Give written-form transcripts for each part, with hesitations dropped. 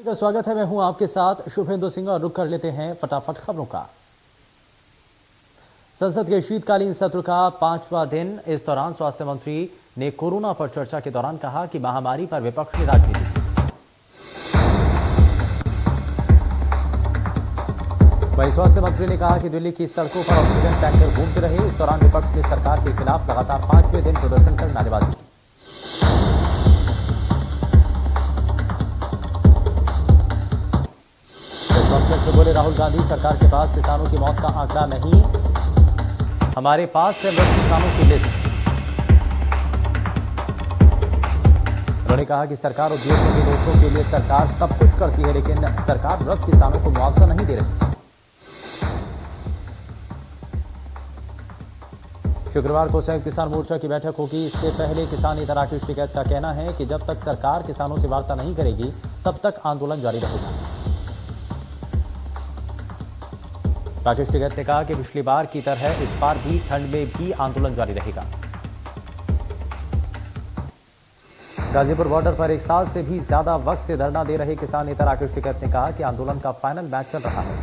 का स्वागत है। मैं हूं आपके साथ शुभेंदु सिंह और रुक कर लेते हैं फटाफट खबरों का। संसद के शीतकालीन सत्र का 5वां दिन। इस दौरान स्वास्थ्य मंत्री ने कोरोना पर चर्चा के दौरान कहा कि महामारी पर विपक्ष की राजनीति की। वहीं स्वास्थ्य मंत्री ने कहा कि दिल्ली की सड़कों पर ऑक्सीजन टैंकर घूमते रहे। इस दौरान विपक्ष ने सरकार के खिलाफ लगातार 5वें दिन प्रदर्शन कर नारेबाजी की। बोले राहुल गांधी, सरकार के पास किसानों की मौत का आंकड़ा नहीं, हमारे पास है मृत किसानों की लिस्ट। उन्होंने कहा कि सरकार उद्योगपति दोस्तों के लिए सरकार सब कुछ करती है, लेकिन सरकार मृत किसानों को मुआवजा नहीं दे रही। शुक्रवार को संयुक्त किसान मोर्चा की बैठक होगी। इससे पहले किसान नेता राकेश टिकैत का कहना है कि जब तक सरकार किसानों से वार्ता नहीं करेगी तब तक आंदोलन जारी रहेगा। राकेश टिकैत ने कहा कि पिछली बार की तरह इस बार भी ठंड में भी आंदोलन जारी रहेगा। गाजीपुर बॉर्डर पर 1 साल से भी ज्यादा वक्त से धरना दे रहे किसान नेता राकेश टिकैत ने कहा कि आंदोलन का फाइनल मैच चल रहा है।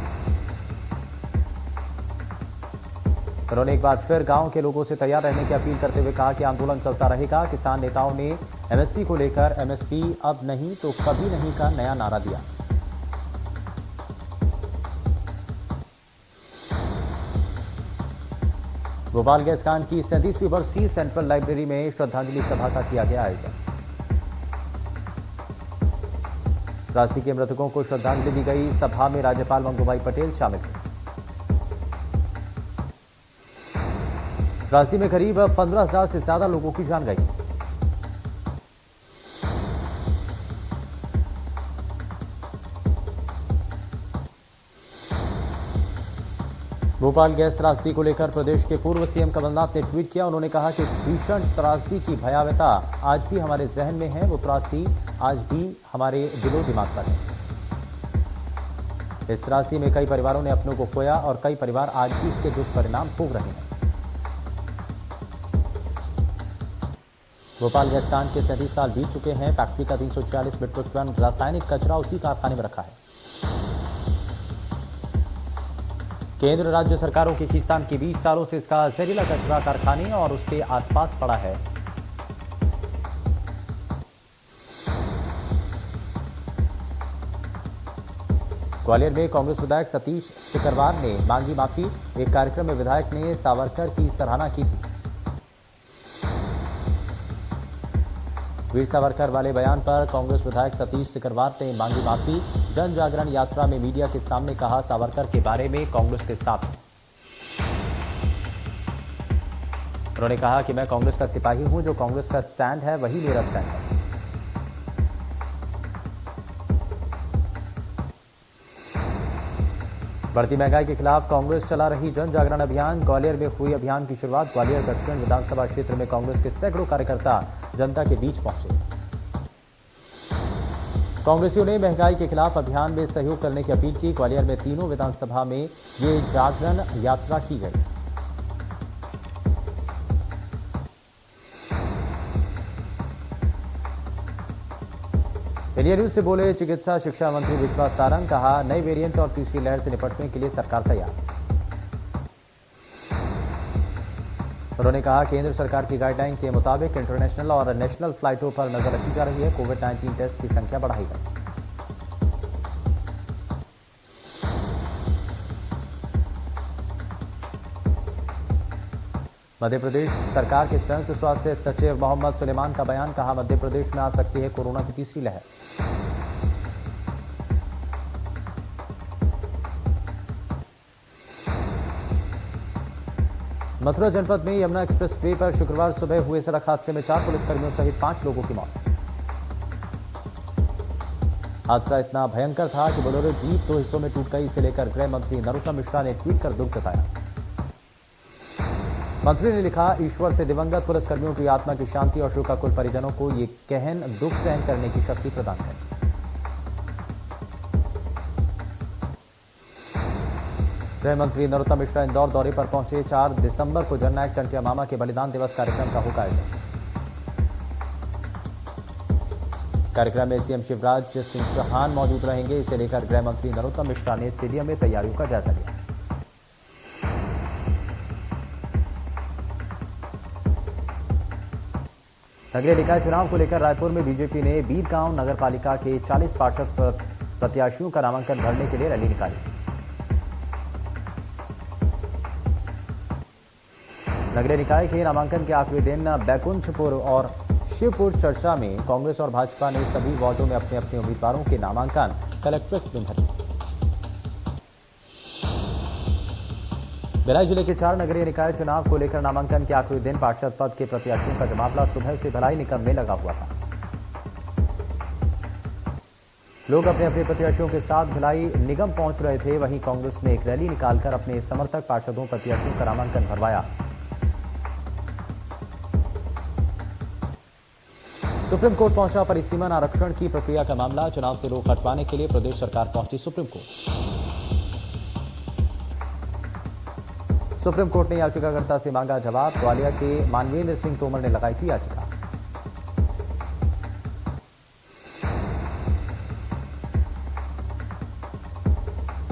उन्होंने एक बार फिर गांव के लोगों से तैयार रहने की अपील करते हुए कहा कि आंदोलन चलता रहेगा। किसान नेताओं ने एमएसपी को लेकर एमएसपी अब नहीं तो कभी नहीं का नया नारा दिया। भोपाल गैस कांड की 37वीं बरसी। सेंट्रल लाइब्रेरी में श्रद्धांजलि सभा का किया गया आयोजन। त्रासदी के मृतकों को श्रद्धांजलि दी गई। सभा में राज्यपाल मंगूभाई पटेल शामिल थे। त्रासदी में करीब 15,000 से ज्यादा लोगों की जान गई। भोपाल गैस त्रासदी को लेकर प्रदेश के पूर्व सीएम कमलनाथ ने ट्वीट किया। उन्होंने कहा कि इस भीषण त्रासदी की भयावहता आज भी हमारे जहन में है। वो त्रासदी आज भी हमारे दिलो दिमाग पर है। इस त्रासदी में कई परिवारों ने अपनों को खोया और कई परिवार आज भी इसके दुष्परिणाम भोग रहे हैं। भोपाल गैस कांड के 37 साल बीत चुके हैं। फैक्ट्री का 346 मीट्रिक टन रासायनिक कचरा उसी कारखाने में रखा है। केंद्र राज्य सरकारों की खींचतान के 20 सालों से इसका जहरीला कचरा कारखाने और उसके आसपास पड़ा है। ग्वालियर में कांग्रेस विधायक सतीश सिकरवार ने मांगी माफी। एक कार्यक्रम में विधायक ने सावरकर की सराहना की थी। वीर सावरकर वाले बयान पर कांग्रेस विधायक सतीश सिकरवार ने मांगी माफी। जन जागरण यात्रा में मीडिया के सामने कहा, सावरकर के बारे में कांग्रेस के साथ है। उन्होंने कहा कि मैं कांग्रेस का सिपाही हूं, जो कांग्रेस का स्टैंड है वही मेरा स्टैंड है। बढ़ती महंगाई के खिलाफ कांग्रेस चला रही जन जागरण अभियान। ग्वालियर में हुई अभियान की शुरुआत। ग्वालियर दक्षिण विधानसभा क्षेत्र में कांग्रेस के सैकड़ों कार्यकर्ता जनता के बीच पहुंचे। कांग्रेसियों ने महंगाई के खिलाफ अभियान में सहयोग करने की अपील की। ग्वालियर में तीनों विधानसभा में ये जागरण यात्रा की गई। इंडिया न्यूज से बोले चिकित्सा शिक्षा मंत्री विश्वास सारंग। कहा, नई वेरिएंट और तीसरी लहर से निपटने के लिए सरकार तैयार। उन्होंने कहा, केंद्र सरकार की गाइडलाइन के मुताबिक इंटरनेशनल और नेशनल फ्लाइटों पर नजर रखी जा रही है। कोविड-19 टेस्ट की संख्या बढ़ाई गई। मध्य प्रदेश सरकार के संयुक्त स्वास्थ्य सचिव मोहम्मद सुलेमान का बयान। कहा, मध्य प्रदेश में आ सकती है कोरोना की तीसरी लहर। मथुरा जनपद में यमुना एक्सप्रेस वे पर शुक्रवार सुबह हुए सड़क हादसे में 4 पुलिसकर्मियों सहित 5 लोगों की मौत। हादसा इतना भयंकर था कि बोलेरो जीप 2 हिस्सों में टूट गई। इसे लेकर गृह मंत्री नरोत्तम मिश्रा ने ट्वीट कर दुख जताया। मंत्री ने लिखा, ईश्वर से दिवंगत पुलिसकर्मियों की आत्मा की शांति और शोकाकुल परिजनों को ये गहन दुख सहन करने की शक्ति प्रदान करे। गृह मंत्री नरोत्तम मिश्रा इंदौर दौरे पर पहुंचे। 4 दिसंबर को जननायक टंटिया मामा के बलिदान दिवस कार्यक्रम का होगा आयोजन। कार्यक्रम में सीएम शिवराज सिंह चौहान मौजूद रहेंगे। इसे लेकर गृह मंत्री नरोत्तम मिश्रा ने स्टेडियम में तैयारियों का जायजा लिया। नगरीय निकाय चुनाव को लेकर रायपुर में बीजेपी ने बीरगांव नगर पालिका के 40 पार्षद प्रत्याशियों का नामांकन भरने के लिए रैली निकाली। नगरीय निकाय के नामांकन के आखिरी दिन बैकुंठपुर और शिवपुर चर्चा में कांग्रेस और भाजपा ने सभी वार्डों में अपने अपने उम्मीदवारों के नामांकन कलेक्ट्रेट में भरे। भिलाई जिले के 4 नगरीय निकाय चुनाव को लेकर नामांकन के आखिरी दिन पार्षद पद के प्रत्याशियों का जमावड़ा सुबह से भिलाई निगम में लगा हुआ था। लोग अपने अपने प्रत्याशियों के साथ भिलाई निगम पहुंच रहे थे। वहीं कांग्रेस ने एक रैली निकालकर अपने समर्थक पार्षदों प्रत्याशियों का नामांकन भरवाया। सुप्रीम कोर्ट पहुंचा परिसीमन आरक्षण की प्रक्रिया का मामला। चुनाव से रोक हटवाने के लिए प्रदेश सरकार पहुंची सुप्रीम कोर्ट। सुप्रीम कोर्ट ने याचिकाकर्ता से मांगा जवाब। ग्वालियर के मानवेंद्र सिंह तोमर ने लगाई थी याचिका।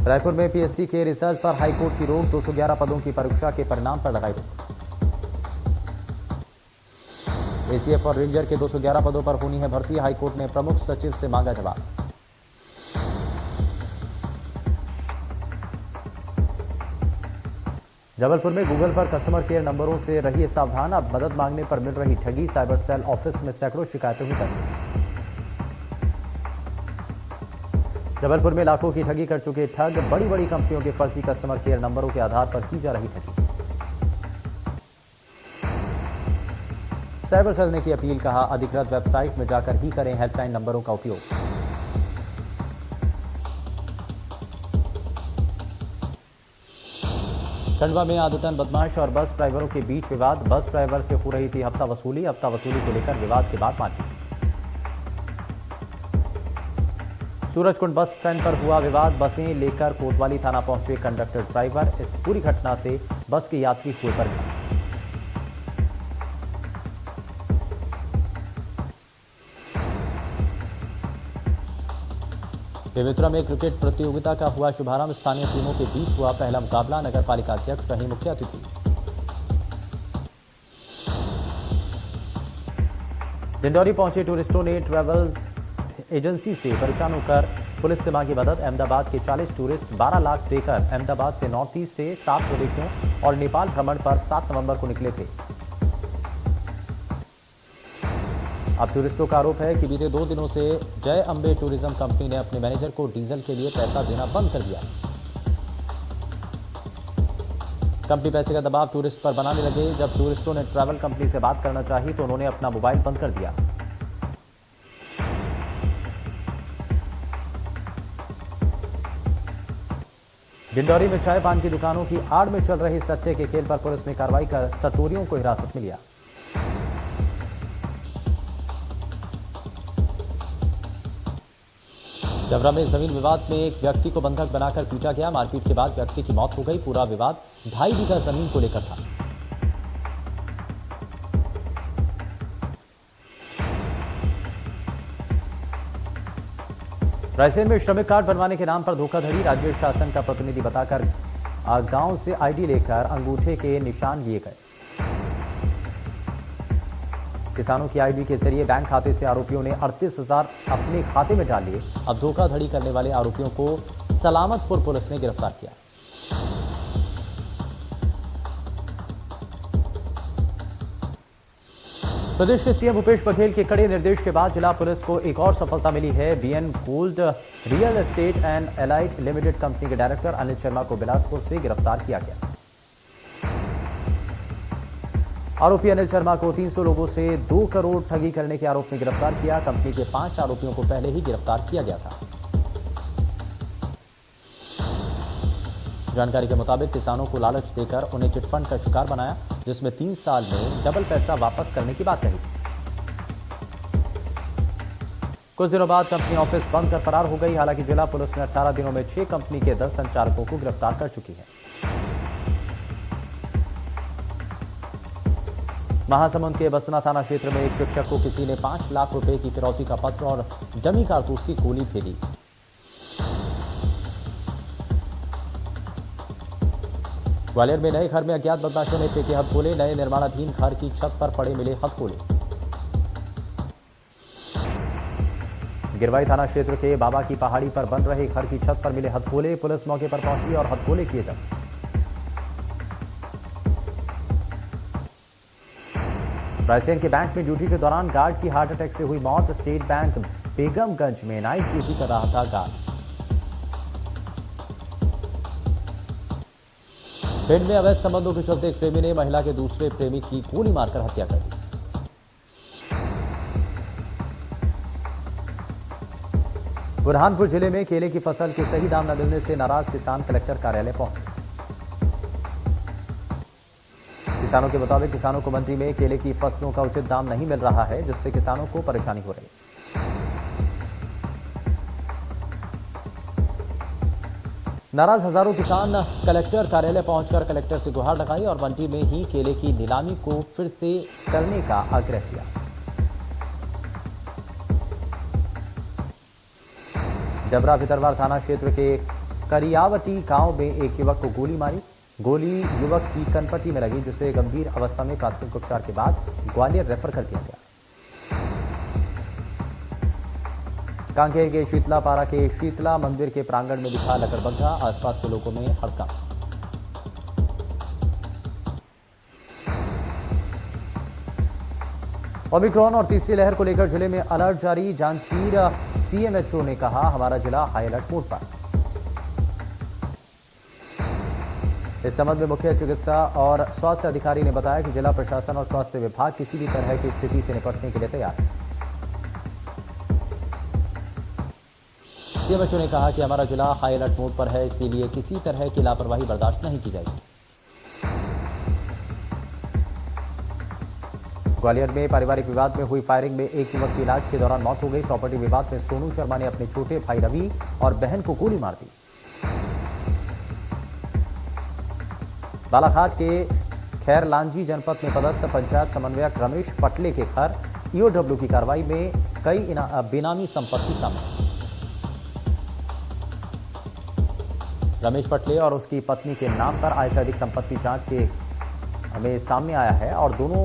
रायपुर में पीएससी के रिजल्ट पर हाईकोर्ट की रोक। 211 पदों की परीक्षा के परिणाम पर लगाई रोक। एसीएफ और रेंजर के 211 पदों पर होनी है भर्ती। हाईकोर्ट ने प्रमुख सचिव से मांगा जवाब। जबलपुर में गूगल पर कस्टमर केयर नंबरों से रहिए सावधान। अब मदद मांगने पर मिल रही ठगी। साइबर सेल ऑफिस में सैकड़ों शिकायतें हुई दर्ज। जबलपुर में लाखों की ठगी कर चुके ठग। बड़ी बड़ी कंपनियों के फर्जी कस्टमर केयर नंबरों के आधार पर की जा रही ठगी। साइबर सेल ने की अपील। कहा अधिकृत वेबसाइट में जाकर ही करें हेल्पलाइन नंबरों का उपयोग। खंडवा में आदतन बदमाश और बस ड्राइवरों के बीच विवाद। बस ड्राइवर से हो रही थी हफ्ता वसूली को लेकर विवाद के बाद मारपीट। सूरजकुंड बस स्टैंड पर हुआ विवाद। बसें लेकर कोतवाली थाना पहुंचे कंडक्टर ड्राइवर। इस पूरी घटना से बस के यात्री हुए परेशान। बेमेतरा में क्रिकेट प्रतियोगिता का हुआ शुभारंभ। स्थानीय टीमों के बीच हुआ पहला मुकाबला। नगर पालिका अध्यक्ष रहे मुख्य अतिथि। डिंडौरी पहुंचे टूरिस्टों ने ट्रैवल एजेंसी से परेशान होकर पुलिस से मांगी मदद। अहमदाबाद के 40 टूरिस्ट 12 लाख देकर अहमदाबाद से नॉर्थ ईस्ट से 7 प्रदेशों और नेपाल भ्रमण पर 7 नवंबर को निकले थे। अब टूरिस्टों का आरोप है कि बीते 2 दिनों से जय अंबे टूरिज्म कंपनी ने अपने मैनेजर को डीजल के लिए पैसा देना बंद कर दिया। कंपनी पैसे का दबाव टूरिस्ट पर बनाने लगे। जब टूरिस्टों ने ट्रैवल कंपनी से बात करना चाही तो उन्होंने अपना मोबाइल बंद कर दिया। डिंडौरी में चाय पान की दुकानों की आड़ में चल रहे सट्टे के खेल पर पुलिस ने कार्रवाई कर सटोरियों को हिरासत में लिया। डबरा में जमीन विवाद में एक व्यक्ति को बंधक बनाकर पीटा गया। मारपीट के बाद व्यक्ति की मौत हो गई। पूरा विवाद 2.5 बीघा जमीन को लेकर था। रायसेन में श्रमिक कार्ड बनवाने के नाम पर धोखाधड़ी। राज्य शासन का प्रतिनिधि बताकर गांव से आईडी लेकर अंगूठे के निशान लिए गए। किसानों की आईडी के जरिए बैंक खाते से आरोपियों ने 38,000 अपने खाते में डाल लिए। अब धोखाधड़ी करने वाले आरोपियों को सलामतपुर पुलिस ने गिरफ्तार किया। प्रदेश के सीएम भूपेश बघेल के कड़े निर्देश के बाद जिला पुलिस को एक और सफलता मिली है। BN gold real estate and elite limited company के डायरेक्टर अनिल शर्मा को बिलासपुर से गिरफ्तार किया गया। आरोपी अनिल शर्मा को 300 लोगों से 2 करोड़ ठगी करने के आरोप में गिरफ्तार किया। कंपनी के 5 आरोपियों को पहले ही गिरफ्तार किया गया था। जानकारी के मुताबिक किसानों को लालच देकर उन्हें चिटफंड का शिकार बनाया, जिसमें 3 साल में डबल पैसा वापस करने की बात कही। कुछ दिनों बाद कंपनी ऑफिस बंद कर फरार हो गई। हालांकि जिला पुलिस ने 18 दिनों में 6 कंपनी के 10 संचालकों को गिरफ्तार कर चुकी है। महासमुंद के बसना थाना क्षेत्र में एक शिक्षक को किसी ने 5 लाख रुपए की फिरौती का पत्र और डमी कारतूस की गोली फेंकी। ग्वालियर में नए घर में अज्ञात बदमाशों ने फेंके हथगोले। नए निर्माणाधीन घर की छत पर पड़े मिले हथगोले। गिरवाई थाना क्षेत्र के बाबा की पहाड़ी पर बन रहे घर की छत पर मिले हथगोले। पुलिस मौके पर पहुंची और हथगोले किए जब्त। रायसेन के बैंक में ड्यूटी के दौरान गार्ड की हार्ट अटैक से हुई मौत। स्टेट बैंक बेगमगंज में नाइट ड्यूटी कर रहा था गार्ड। भिंड में अवैध संबंधों के चलते एक प्रेमी ने महिला के दूसरे प्रेमी की गोली मारकर हत्या कर दी। बुरहानपुर जिले में केले की फसल के सही दाम न मिलने से नाराज किसान कलेक्टर कार्यालय पहुंचे। किसानों के मुताबिक किसानों को मंडी में केले की फसलों का उचित दाम नहीं मिल रहा है, जिससे किसानों को परेशानी हो रही है। नाराज हजारों किसान कलेक्टर कार्यालय पहुंचकर कलेक्टर से गुहार लगाई और मंडी में ही केले की नीलामी को फिर से करने का आग्रह किया। डबरा भितरवार थाना क्षेत्र के करियावटी गांव में एक युवक को गोली मारी। गोली युवक की कनपट्टी में लगी, जिसे गंभीर अवस्था में प्राथमिक उपचार के बाद ग्वालियर रेफर कर दिया गया। कांकेर के शीतलापारा के शीतला मंदिर के प्रांगण में दिखा लकड़बग्घा। आसपास के लोगों में हड़कंप। ओमिक्रॉन और तीसरी लहर को लेकर जिले में अलर्ट जारी। जांजगीर सीएमएचओ ने कहा, हमारा जिला हाई अलर्ट मोड पर। इस संबंध में मुख्य चिकित्सा और स्वास्थ्य अधिकारी ने बताया कि जिला प्रशासन और स्वास्थ्य विभाग किसी भी तरह की स्थिति से निपटने के लिए तैयार है। सीएमएचओ ने कहा कि हमारा जिला हाई अलर्ट मोड पर है, इसीलिए किसी तरह की लापरवाही बर्दाश्त नहीं की जाएगी। ग्वालियर में पारिवारिक विवाद में हुई फायरिंग में एक युवक की इलाज के दौरान मौत हो गई। प्रॉपर्टी विवाद में सोनू शर्मा ने अपने छोटे भाई रवि और बहन को गोली मार दी। बालाघाट के खैरलांजी जनपद में पदस्थ पंचायत समन्वयक रमेश पटले के घर ईओडब्ल्यू की कार्रवाई में कई बेनामी संपत्ति सामने। रमेश पटले और उसकी पत्नी के नाम पर आय से अधिक संपत्ति जांच के हमें सामने आया है और दोनों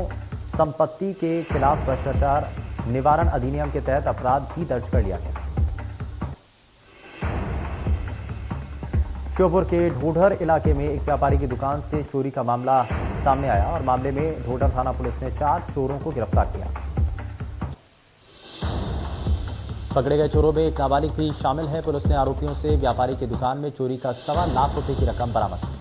संपत्ति के खिलाफ भ्रष्टाचार निवारण अधिनियम के तहत अपराध भी दर्ज कर लिया गया। श्योपुर के ढोढर इलाके में एक व्यापारी की दुकान से चोरी का मामला सामने आया और मामले में ढोढर थाना पुलिस ने 4 चोरों को गिरफ्तार किया। पकड़े गए चोरों में एक नाबालिग भी शामिल है। पुलिस ने आरोपियों से व्यापारी की दुकान में चोरी का 1.25 लाख रुपए की रकम बरामद की।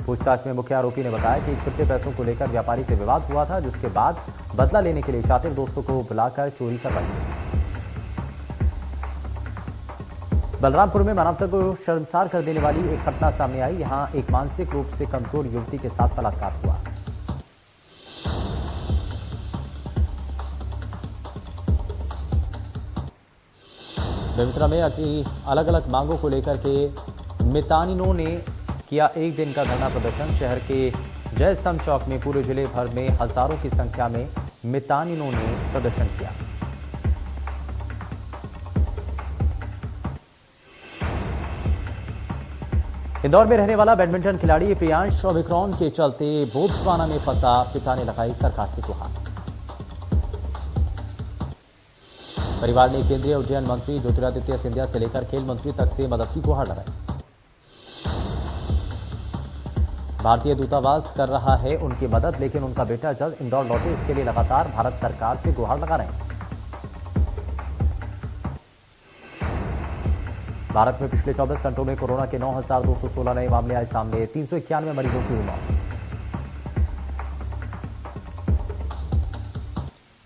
पूछताछ में मुख्य आरोपी ने बताया कि छुट्टे पैसों को लेकर व्यापारी से विवाद हुआ था, जिसके बाद बदला लेने के लिए शातिर दोस्तों को बुलाकर चोरी करवाई। बलरामपुर में मानवता को शर्मसार कर देने वाली एक घटना सामने आई। यहां एक मानसिक रूप से कमजोर युवती के साथ बलात्कार हुआ। बेमेतरा में अलग अलग मांगों को लेकर के मितानिनों ने किया एक दिन का धरना प्रदर्शन। शहर के जय स्तंभ चौक में पूरे जिले भर में हजारों की संख्या में मितानिनों ने प्रदर्शन किया। इंदौर में रहने वाला बैडमिंटन खिलाड़ी प्रियांश ओमिक्रॉन के चलते बोत्सवाना में फंसा। पिता ने लगाई सरकार से गुहार। परिवार ने केंद्रीय उड्डयन मंत्री ज्योतिरादित्य सिंधिया से लेकर खेल मंत्री तक से मदद की गुहार लगाई। भारतीय दूतावास कर रहा है उनकी मदद, लेकिन उनका बेटा जल्द इंदौर लौटे, इसके लिए लगातार भारत सरकार से गुहार लगा रहे हैं। भारत में पिछले 24 घंटों में कोरोना के 9,216 नए मामले आए सामने। 391 मरीजों की हुई मौत।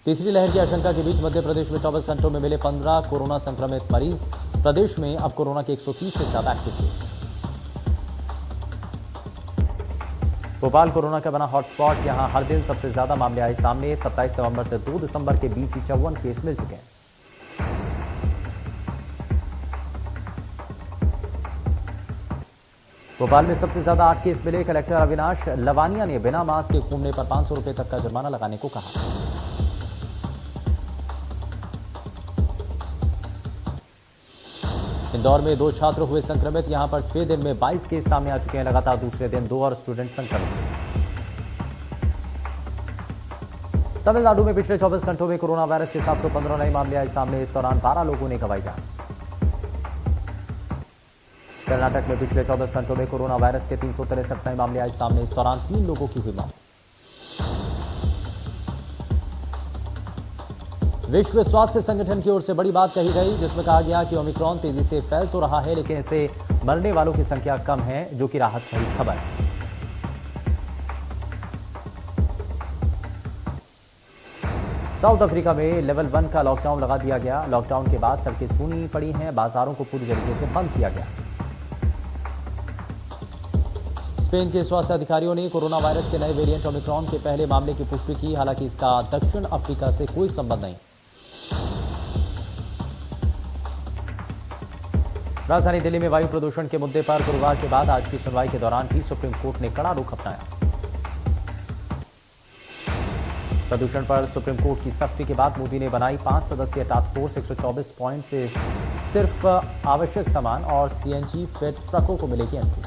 तीसरी लहर की आशंका के बीच मध्य प्रदेश में 24 घंटों में मिले 15 कोरोना संक्रमित मरीज। प्रदेश में अब कोरोना के 130 से ज्यादा एक्टिव केस। भोपाल कोरोना का बना हॉटस्पॉट। यहां हर दिन सबसे ज्यादा मामले आए सामने। 27 नवंबर से 2 दिसंबर के बीच ही 54 केस मिल चुके हैं। भोपाल में सबसे ज्यादा 8 केस मिले। कलेक्टर अविनाश लवानिया ने बिना मास्क के घूमने पर 500 रुपए तक का जुर्माना लगाने को कहा। इंदौर में 2 छात्र हुए संक्रमित। यहां पर 6 दिन में 22 केस सामने आ चुके हैं। लगातार दूसरे दिन 2 और स्टूडेंट संक्रमित। तमिलनाडु में पिछले 24 घंटों में कोरोना वायरस के 715 नए मामले आए सामने। इस दौरान 12 लोगों ने गंवाई जान। कर्नाटक में पिछले 24 घंटों में कोरोना वायरस के 363 नए मामले आए सामने। इस दौरान 3 लोगों की हुई मौत। विश्व स्वास्थ्य संगठन की ओर से बड़ी बात कही गई, जिसमें कहा गया कि ओमिक्रॉन तेजी से फैल तो रहा है, लेकिन इससे मरने वालों की संख्या कम है, जो कि राहत भरी खबर है। साउथ अफ्रीका में लेवल 1 का लॉकडाउन लगा दिया गया। लॉकडाउन के बाद सड़कें सूनी पड़ी हैं। बाजारों को पूरी तरीके से बंद किया गया। स्पेन के स्वास्थ्य अधिकारियों ने कोरोना वायरस के नए वेरिएंट ओमिक्रॉन के पहले मामले की पुष्टि की। हालांकि इसका दक्षिण अफ्रीका से कोई संबंध नहीं। राजधानी दिल्ली में वायु प्रदूषण के मुद्दे पर गुरुवार के बाद आज की सुनवाई के दौरान भी सुप्रीम कोर्ट ने कड़ा रुख अपनाया। प्रदूषण पर सुप्रीम कोर्ट की सख्ती के बाद मोदी ने बनाई 5 सदस्यीय टास्क फोर्स। 124 पॉइंट से सिर्फ आवश्यक सामान और सीएनजी फिट ट्रकों को मिलेगी एंट्री।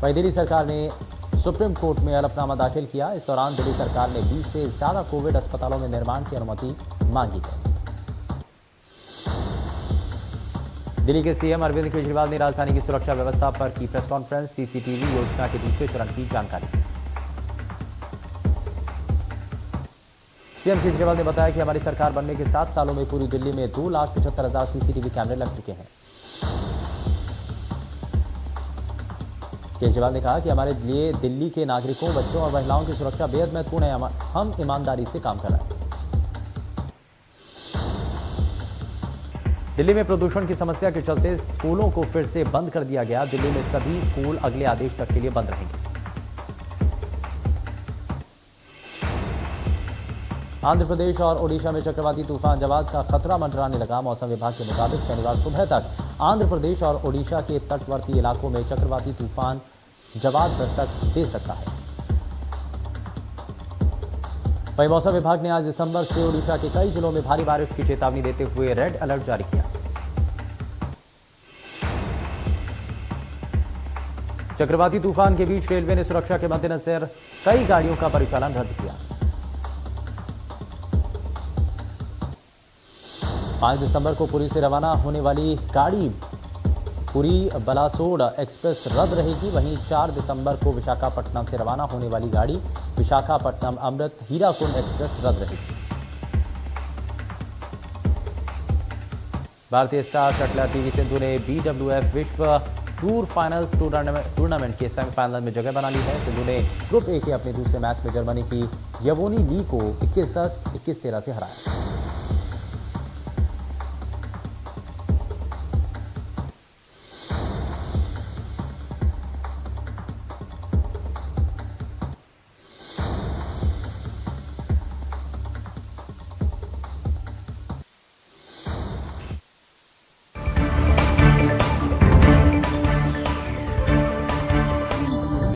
वहीं दिल्ली सरकार ने सुप्रीम कोर्ट में हलफनामा दाखिल किया। इस दौरान दिल्ली सरकार ने 20 से ज्यादा कोविड अस्पतालों में निर्माण की अनुमति मांगी है। दिल्ली के सीएम अरविंद केजरीवाल ने राजधानी की सुरक्षा व्यवस्था पर की प्रेस कॉन्फ्रेंस। सीसीटीवी योजना के दूसरे चरण की जानकारी दी। सीएम केजरीवाल ने बताया कि हमारी सरकार बनने के 7 सालों में पूरी दिल्ली में 2,75,000 सीसीटीवी कैमरे लग चुके हैं। केजरीवाल ने कहा कि हमारे लिए दिल्ली के नागरिकों, बच्चों और महिलाओं की सुरक्षा बेहद महत्वपूर्ण है। हम ईमानदारी से काम कर रहे हैं। दिल्ली में प्रदूषण की समस्या के चलते स्कूलों को फिर से बंद कर दिया गया। दिल्ली में सभी स्कूल अगले आदेश तक के लिए बंद रहेंगे। आंध्र प्रदेश और ओडिशा में चक्रवाती तूफान जवाद का खतरा मंडराने लगा। मौसम विभाग के मुताबिक शनिवार सुबह तक आंध्र प्रदेश और ओडिशा के तटवर्ती इलाकों में चक्रवाती तूफान जवाद दस्तक दे सकता है। वहीं मौसम विभाग ने आज दिसंबर से ओडिशा के कई जिलों में भारी बारिश की चेतावनी देते हुए रेड अलर्ट जारी किया। चक्रवाती तूफान के बीच रेलवे ने सुरक्षा के मद्देनजर कई गाड़ियों का परिचालन रद्द किया। 5 दिसंबर को पुरी से रवाना होने वाली गाड़ी पुरी बलासोड़ एक्सप्रेस रद्द रहेगी। वहीं 4 दिसंबर को विशाखापट्टनम से रवाना होने वाली गाड़ी विशाखापट्टनम अमृत हीराकुंड एक्सप्रेस रद्द रहेगी। भारतीय स्टार शटलर पीवी सिंधु ने BWF विश्व टूर फाइनल्स टूर्नामेंट के सेमीफाइनल में जगह बना ली है। सिंधु ने ग्रुप ए के अपने दूसरे मैच में जर्मनी की यवोनी ली को 21-10, 21-13 से हराया।